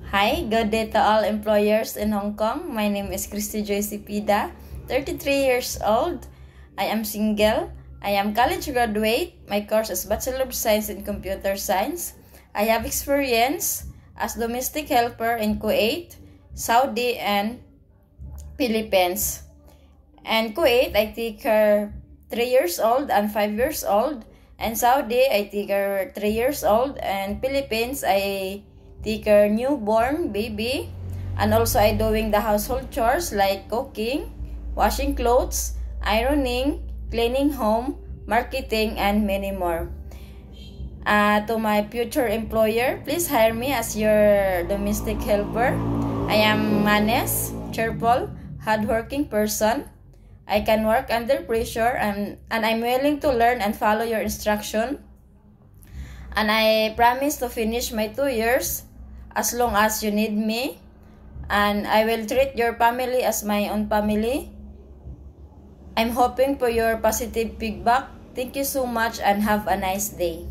Hi, good day to all employers in Hong Kong. My name is Christy Joy Sipida, 33 years old. I am single. I am college graduate. My course is Bachelor of Science in Computer Science. I have experience as domestic helper in Kuwait, Saudi, and Philippines. And Kuwait, I take her 3 years old and 5 years old. And Saudi, I take her 3 years old. And Philippines, I take her newborn baby. And also I doing the household chores like cooking, washing clothes, ironing, cleaning home, marketing, and many more. To my future employer, please hire me as your domestic helper. I am honest, cheerful, hardworking person. I can work under pressure and I'm willing to learn and follow your instruction. And I promise to finish my 2 years as long as you need me. And I will treat your family as my own family. I'm hoping for your positive feedback. Thank you so much and have a nice day.